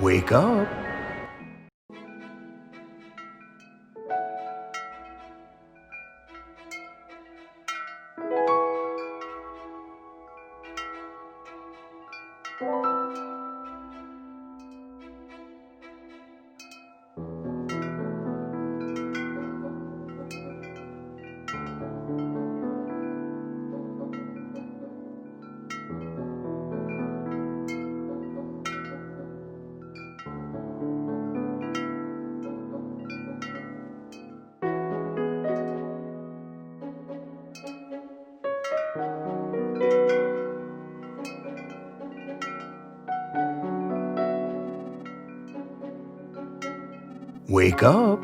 Wake up. Wake up.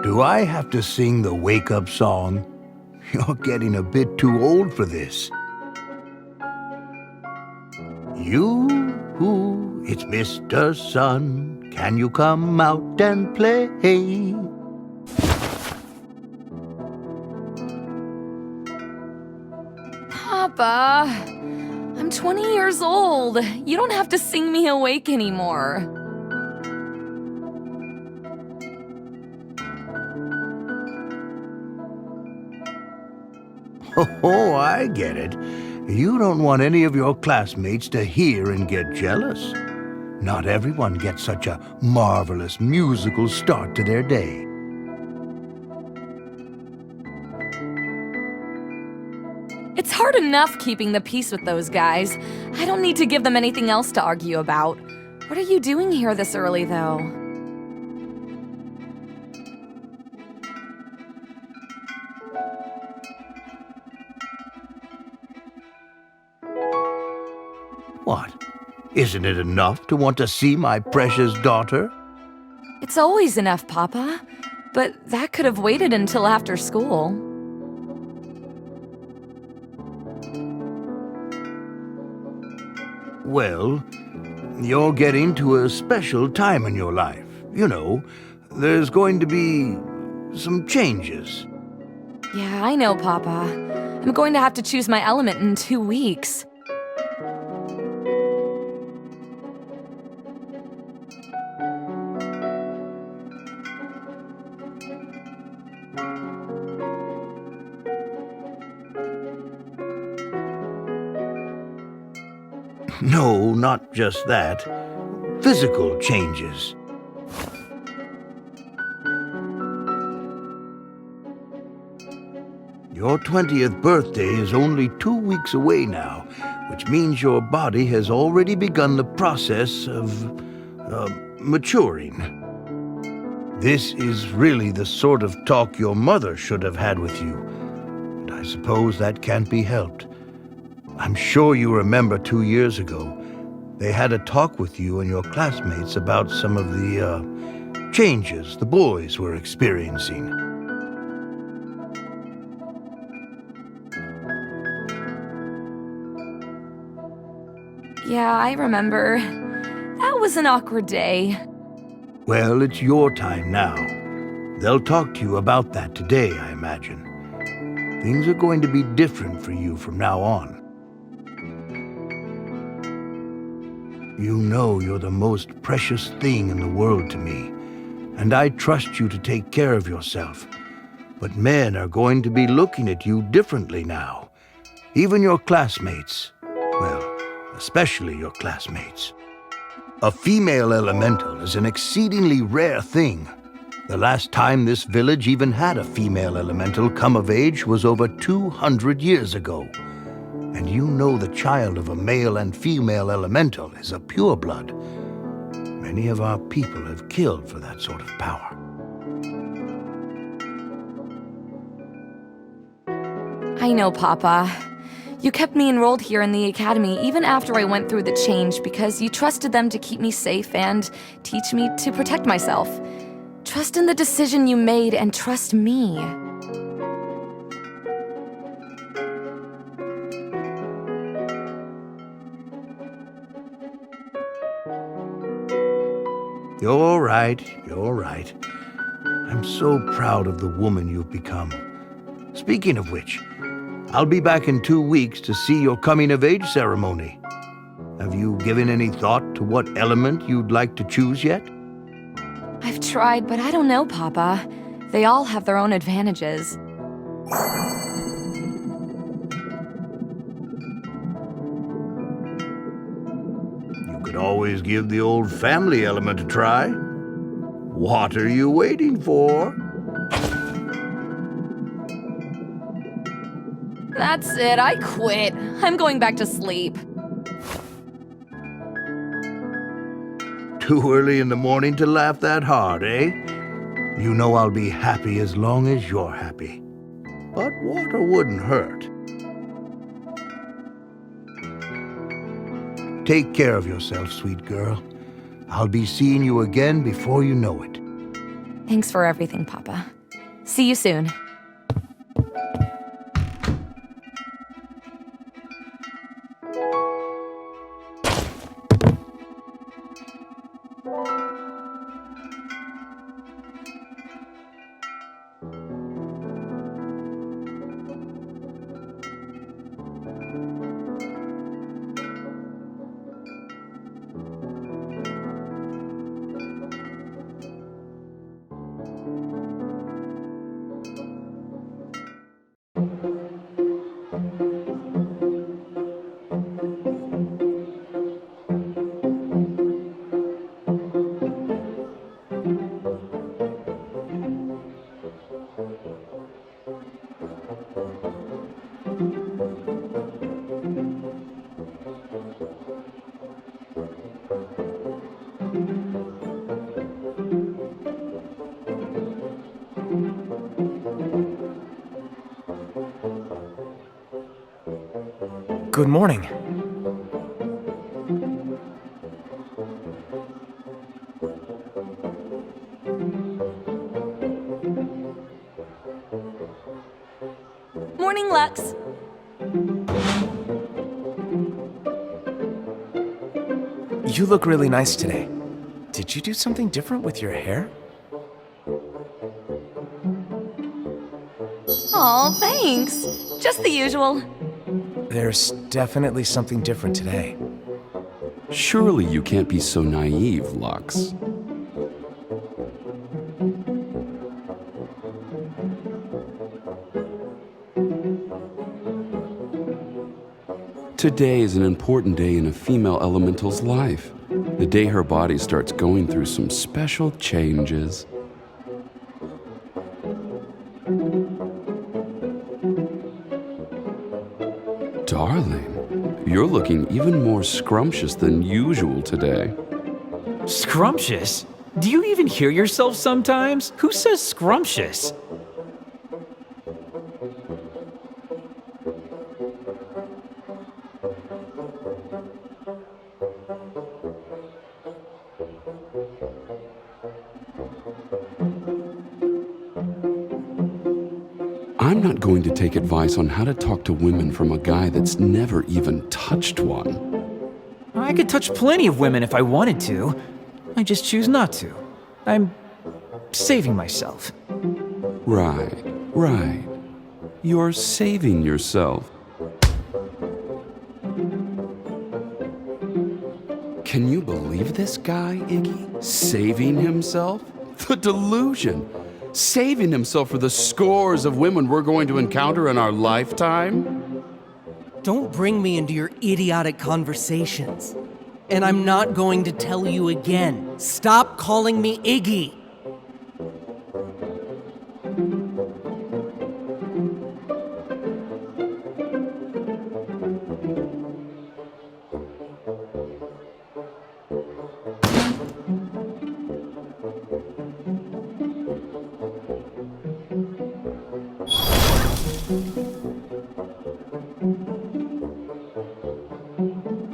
Do I have to sing the wake-up song? You're getting a bit too old for this. You, it's Mr. Sun. Can you come out and play? Papa, I'm 20 years old. You don't have to sing me awake anymore. Oh, I get it. You don't want any of your classmates to hear and get jealous. Not everyone gets such a marvelous musical start to their day. It's hard enough keeping the peace with those guys. I don't need to give them anything else to argue about. What are you doing here this early, though? What? Isn't it enough to want to see my precious daughter? It's always enough, Papa. But that could have waited until after school. Well, you're getting to a special time in your life. You know, there's going to be some changes. Yeah, I know, Papa. I'm going to have to choose my element in 2 weeks. No, not just that. Physical changes. Your 20th birthday is only 2 weeks away now, which means your body has already begun the process of maturing. This is really the sort of talk your mother should have had with you, and I suppose that can't be helped. I'm sure you remember 2 years ago, they had a talk with you and your classmates about some of the changes the boys were experiencing. Yeah, I remember. That was an awkward day. Well, it's your time now. They'll talk to you about that today, I imagine. Things are going to be different for you from now on. You know you're the most precious thing in the world to me, and I trust you to take care of yourself. But men are going to be looking at you differently now. Even your classmates. Well, especially your classmates. A female elemental is an exceedingly rare thing. The last time this village even had a female elemental come of age was over 200 years ago. And you know the child of a male and female elemental is a pureblood. Many of our people have killed for that sort of power. I know, Papa. You kept me enrolled here in the academy even after I went through the change because you trusted them to keep me safe and teach me to protect myself. Trust in the decision you made and trust me. You're right, you're right. I'm so proud of the woman you've become. Speaking of which, I'll be back in 2 weeks to see your coming-of-age ceremony. Have you given any thought to what element you'd like to choose yet? I've tried, but I don't know, Papa. They all have their own advantages. You could always give the old family element a try. What are you waiting for? That's it, I quit. I'm going back to sleep. Too early in the morning to laugh that hard, eh? You know I'll be happy as long as you're happy. But water wouldn't hurt. Take care of yourself, sweet girl. I'll be seeing you again before you know it. Thanks for everything, Papa. See you soon. Good morning. Morning, Lux. You look really nice today. Did you do something different with your hair? Aw, thanks. Just the usual. There's definitely something different today. Surely you can't be so naive, Lux. Today is an important day in a female elemental's life. The day her body starts going through some special changes. Darling, you're looking even more scrumptious than usual today. Scrumptious? Do you even hear yourself sometimes? Who says scrumptious? I'm not going to take advice on how to talk to women from a guy that's never even touched one. I could touch plenty of women if I wanted to. I just choose not to. I'm saving myself. Right. You're saving yourself. Can you believe this guy, Iggy? Saving himself? The delusion. Saving himself for the scores of women we're going to encounter in our lifetime? Don't bring me into your idiotic conversations. And I'm not going to tell you again. Stop calling me Iggy.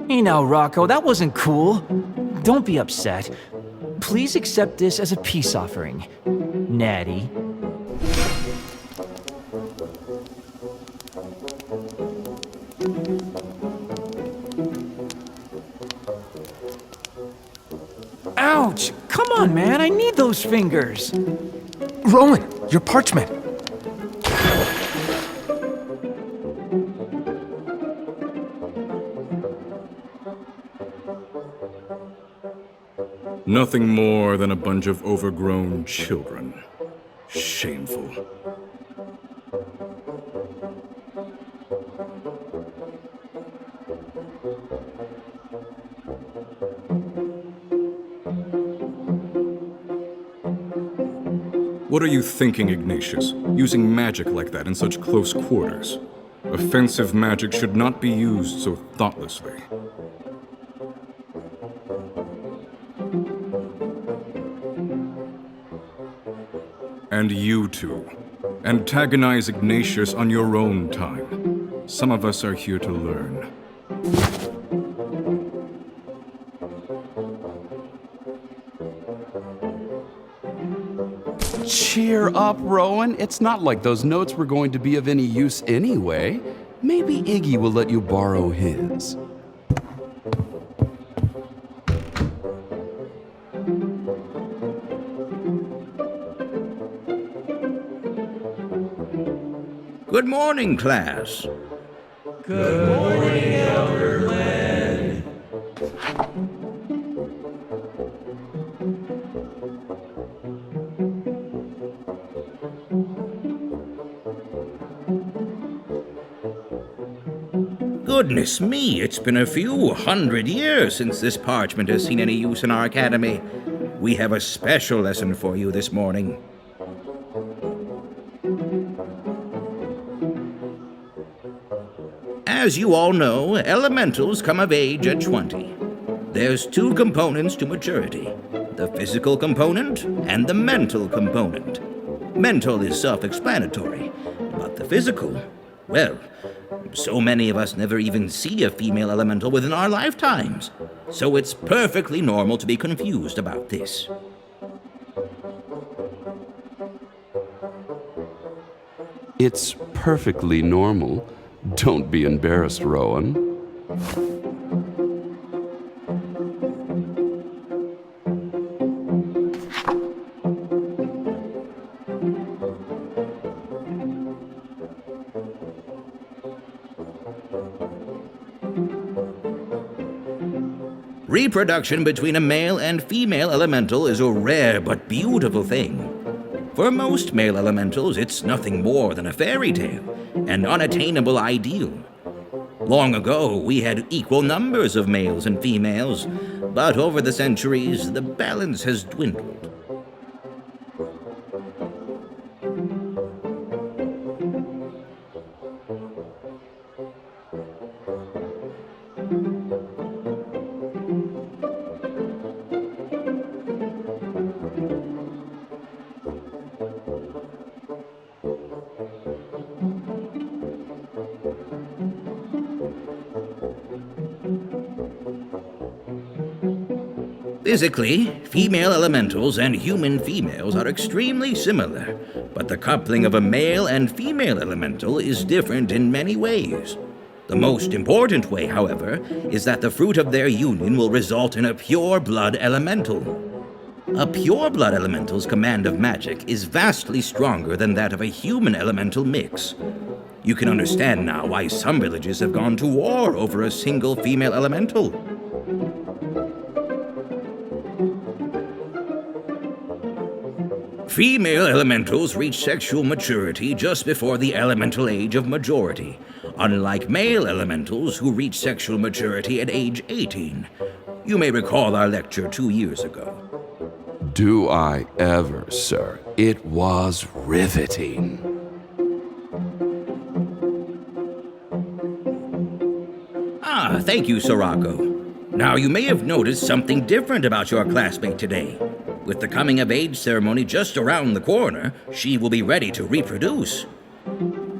Hey now, Rocco, that wasn't cool. Don't be upset. Please accept this as a peace offering, Natty. Ouch! Come on, man, I need those fingers. Rowan, your parchment. Nothing more than a bunch of overgrown children. Shameful. What are you thinking, Ignatius? Using magic like that in such close quarters? Offensive magic should not be used so thoughtlessly. And you two, antagonize Ignatius on your own time. Some of us are here to learn. Cheer up, Rowan. It's not like those notes were going to be of any use anyway. Maybe Iggy will let you borrow his. Good morning, class. Goodness me, it's been a few hundred years since this parchment has seen any use in our academy. We have a special lesson for you this morning. As you all know, elementals come of age at 20. There's two components to maturity, the physical component and the mental component. Mental is self-explanatory, but the physical, well, so many of us never even see a female elemental within our lifetimes, so it's perfectly normal to be confused about this. It's perfectly normal. Don't be embarrassed, Rowan. Reproduction between a male and female elemental is a rare but beautiful thing. For most male elementals, it's nothing more than a fairy tale, an unattainable ideal. Long ago, we had equal numbers of males and females, but over the centuries, the balance has dwindled. Physically, female elementals and human females are extremely similar, but the coupling of a male and female elemental is different in many ways. The most important way, however, is that the fruit of their union will result in a pure blood elemental. A pure blood elemental's command of magic is vastly stronger than that of a human elemental mix. You can understand now why some villages have gone to war over a single female elemental. Female elementals reach sexual maturity just before the elemental age of majority, unlike male elementals who reach sexual maturity at age 18. You may recall our lecture 2 years ago. Do I ever, sir? It was riveting. Ah, thank you, Sorako. Now, you may have noticed something different about your classmate today. With the coming-of-age ceremony just around the corner, she will be ready to reproduce.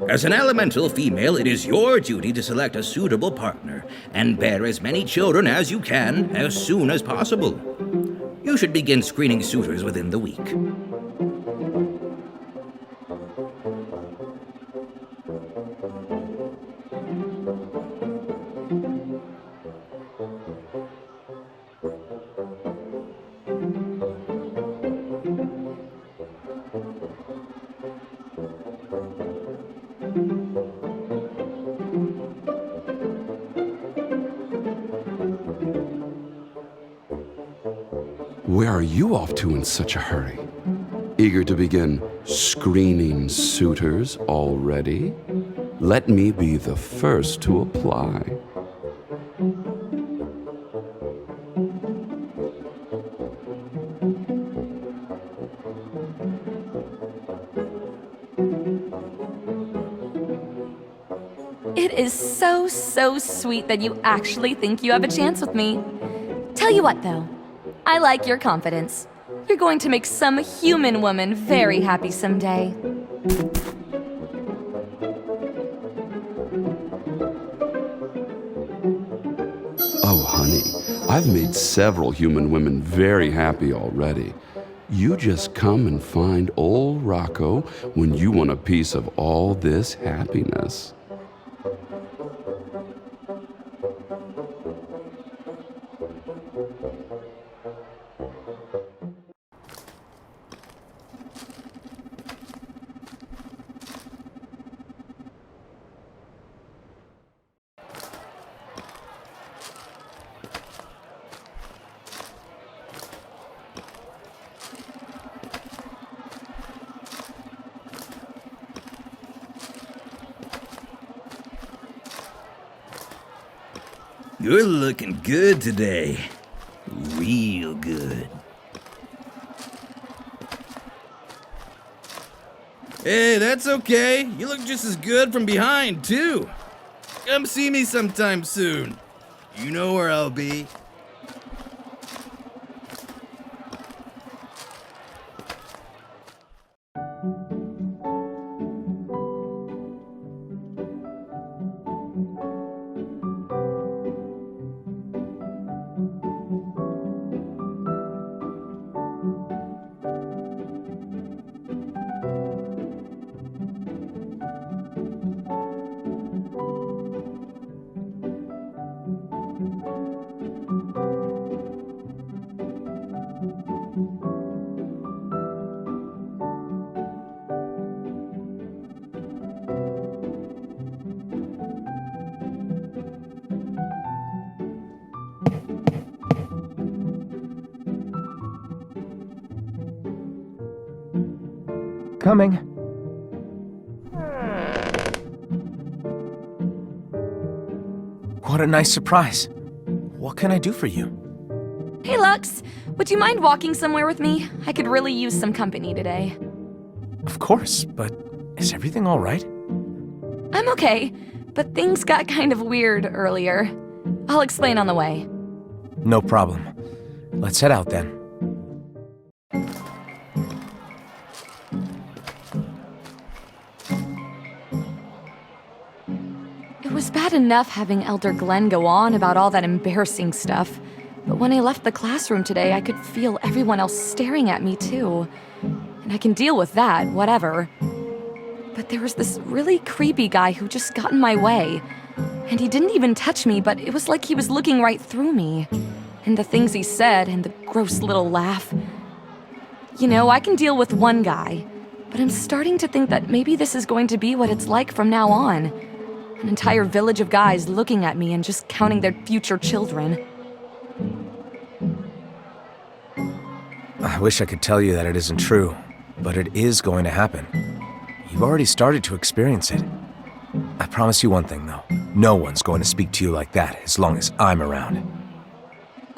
As an elemental female, it is your duty to select a suitable partner and bear as many children as you can as soon as possible. You should begin screening suitors within the week. Where are you off to in such a hurry? Eager to begin screening suitors already? Let me be the first to apply. It is so, so sweet that you actually think you have a chance with me. Tell you what, though. I like your confidence. You're going to make some human woman very happy someday. Oh, honey, I've made several human women very happy already. You just come and find old Rocco when you want a piece of all this happiness. You're looking good today. Real good. Hey, that's okay. You look just as good from behind, too. Come see me sometime soon. You know where I'll be. Coming. What a nice surprise. What can I do for you? Hey, Lux. Would you mind walking somewhere with me? I could really use some company today. Of course, but is everything all right? I'm okay, but things got kind of weird earlier. I'll explain on the way. No problem. Let's head out then. It was bad enough having Elder Glenn go on about all that embarrassing stuff, but when I left the classroom today, I could feel everyone else staring at me too. And I can deal with that, whatever. But there was this really creepy guy who just got in my way. And he didn't even touch me, but it was like he was looking right through me. And the things he said, and the gross little laugh. You know, I can deal with one guy, but I'm starting to think that maybe this is going to be what it's like from now on. An entire village of guys looking at me and just counting their future children. I wish I could tell you that it isn't true, but it is going to happen. You've already started to experience it. I promise you one thing, though. No one's going to speak to you like that as long as I'm around.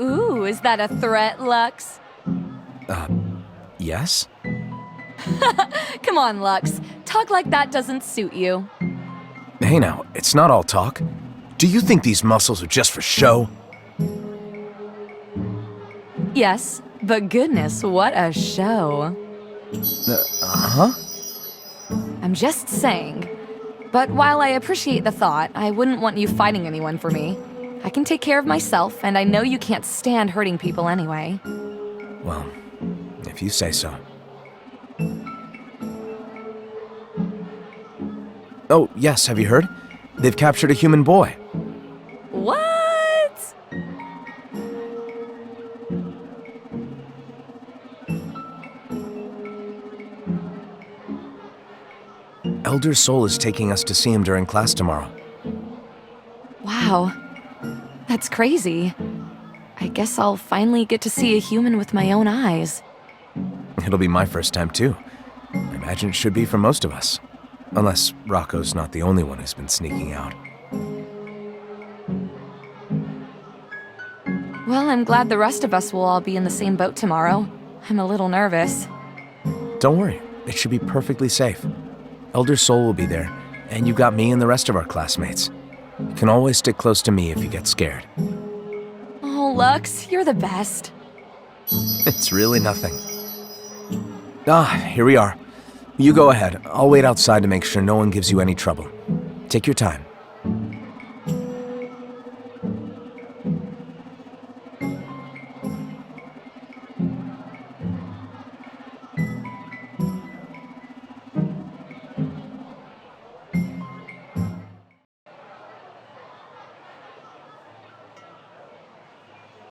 Ooh, is that a threat, Lux? Yes? Come on, Lux. Talk like that doesn't suit you. Hey now, it's not all talk. Do you think these muscles are just for show? Yes, but goodness, what a show. Huh? I'm just saying. But while I appreciate the thought, I wouldn't want you fighting anyone for me. I can take care of myself, and I know you can't stand hurting people anyway. Well, if you say so. Oh, yes, have you heard? They've captured a human boy. What? Elder Soul is taking us to see him during class tomorrow. Wow. That's crazy. I I guess I'll finally get to see a human with my own eyes. It'll be my first time too. I imagine it should be for most of us. Unless Rocco's not the only one who's been sneaking out. Well, I'm glad the rest of us will all be in the same boat tomorrow. I'm a little nervous. Don't worry, it should be perfectly safe. Elder Soul will be there, and you've got me and the rest of our classmates. You can always stick close to me if you get scared. Oh, Lux, you're the best. It's really nothing. Here we are. You go ahead. I'll wait outside to make sure no one gives you any trouble. Take your time.